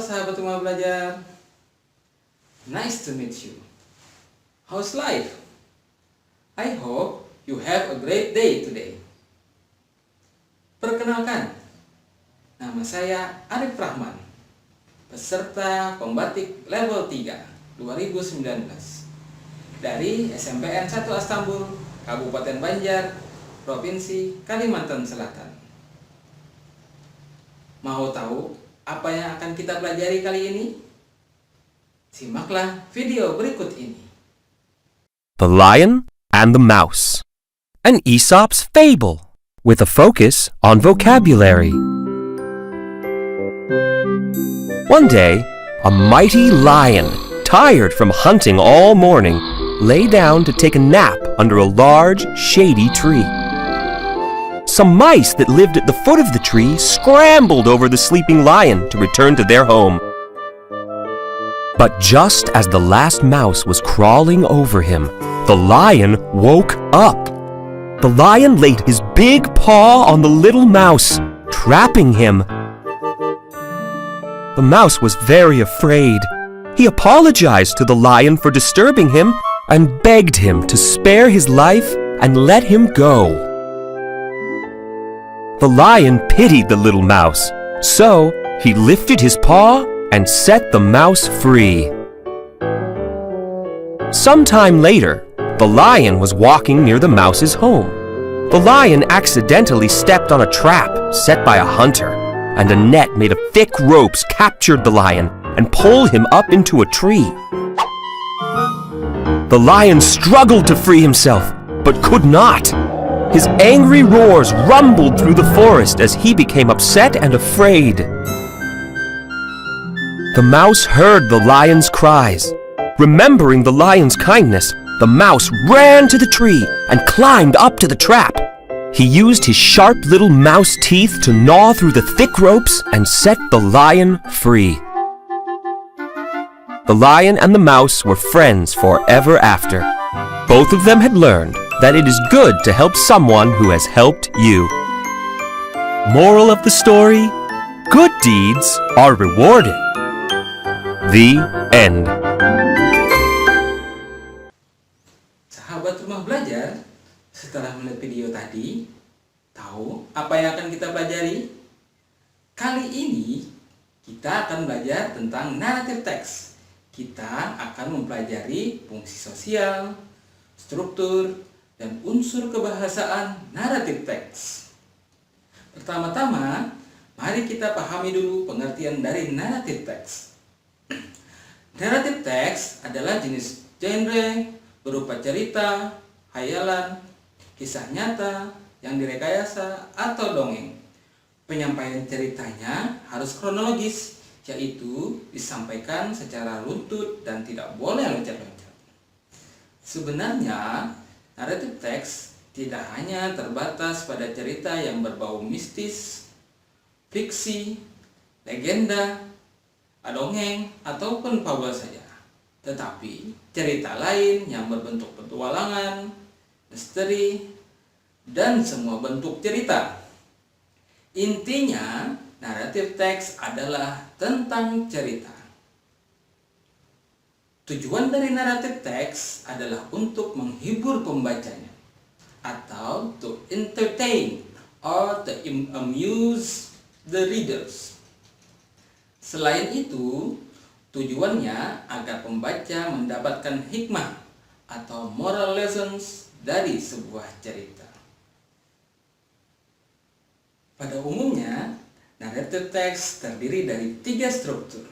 sahabat rumah belajar. Nice to meet you. How's life? I hope you have a great day today. Perkenalkan, nama saya Arif Rahman, peserta pembatik level 3 2019 dari SMPN 1 Astambul, Kabupaten Banjar, Provinsi Kalimantan Selatan. Mau tahu apa yang akan kita pelajari kali ini? Simaklah video berikut ini. The Lion and the Mouse, an Aesop's fable with a focus on vocabulary. One day, a mighty lion, tired from hunting all morning, lay down to take a nap under a large, shady tree. Some mice that lived at the foot of the tree scrambled over the sleeping lion to return to their home. But just as the last mouse was crawling over him, the lion woke up. The lion laid his big paw on the little mouse, trapping him. The mouse was very afraid. He apologized to the lion for disturbing him and begged him to spare his life and let him go. The lion pitied the little mouse, so he lifted his paw and set the mouse free. Sometime later, the lion was walking near the mouse's home. The lion accidentally stepped on a trap set by a hunter, and a net made of thick ropes captured the lion and pulled him up into a tree. The lion struggled to free himself, but could not. His angry roars rumbled through the forest as he became upset and afraid. The mouse heard the lion's cries. Remembering the lion's kindness, the mouse ran to the tree and climbed up to the trap. He used his sharp little mouse teeth to gnaw through the thick ropes and set the lion free. The lion and the mouse were friends forever after. Both of them had learned that it is good to help someone who has helped you. Moral of the story: good deeds are rewarded. The end. Sahabat rumah belajar, setelah melihat video tadi, tahu apa yang akan kita pelajari? Kali ini kita akan belajar tentang narrative text. Kita akan mempelajari fungsi sosial, struktur, dan unsur kebahasaan narrative text. Pertama-tama, mari kita pahami dulu pengertian dari narrative text. Narrative text adalah jenis genre berupa cerita, hayalan, kisah nyata yang direkayasa atau dongeng. Penyampaian ceritanya harus kronologis, yaitu disampaikan secara runtut dan tidak boleh loncat-loncat. Sebenarnya, narrative text tidak hanya terbatas pada cerita yang berbau mistis, fiksi, legenda, dongeng, ataupun fabel saja. Tetapi cerita lain yang berbentuk petualangan, misteri, dan semua bentuk cerita. Intinya, narrative text adalah tentang cerita. Tujuan dari narrative text adalah untuk menghibur pembacanya, atau to entertain or to amuse the readers. Selain itu, tujuannya agar pembaca mendapatkan hikmah atau moral lessons dari sebuah cerita. Pada umumnya, narrative text terdiri dari 3 struktur,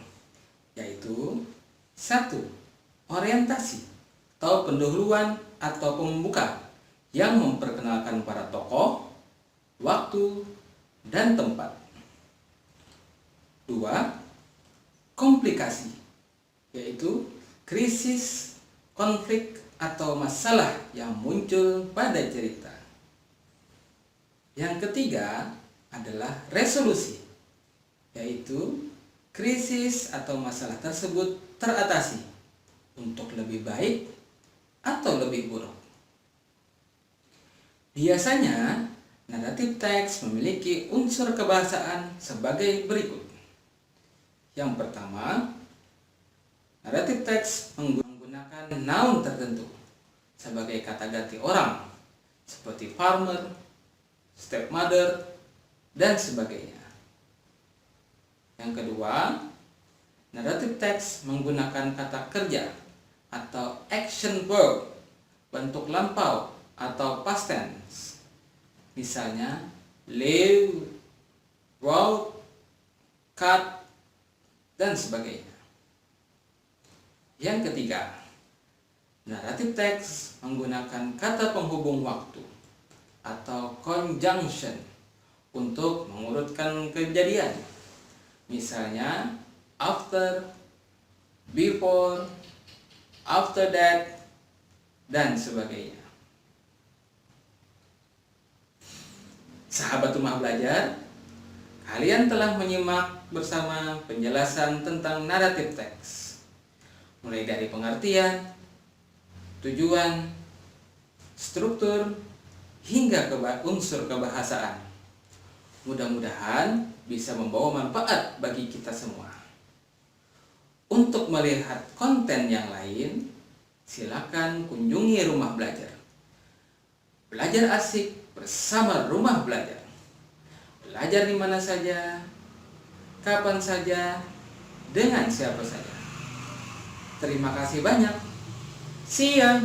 yaitu 1. Orientasi atau pendahuluan atau pembuka yang memperkenalkan para tokoh, waktu, dan tempat. 2. Komplikasi, yaitu krisis, konflik, atau masalah yang muncul pada cerita. Yang ketiga adalah resolusi, yaitu krisis atau masalah tersebut teratasi untuk lebih baik atau lebih buruk. Biasanya, narrative text memiliki unsur kebahasaan sebagai berikut. Yang pertama, naratif teks menggunakan noun tertentu sebagai kata ganti orang seperti farmer, stepmother, dan sebagainya. Yang kedua, naratif teks menggunakan kata kerja atau action verb bentuk lampau atau past tense. Misalnya, live, wrote, cut, dan sebagainya. Yang ketiga, naratif teks menggunakan kata penghubung waktu atau conjunction untuk mengurutkan kejadian. Misalnya, after, before, after that, dan sebagainya. Sahabat rumah belajar, kalian telah menyimak bersama penjelasan tentang naratif teks, mulai dari pengertian, tujuan, struktur, hingga unsur kebahasaan. Mudah-mudahan bisa membawa manfaat bagi kita semua. Untuk melihat konten yang lain, silakan kunjungi Rumah Belajar. Belajar asik bersama Rumah Belajar. Belajar di mana saja, kapan saja, dengan siapa saja. Terima kasih banyak. See ya.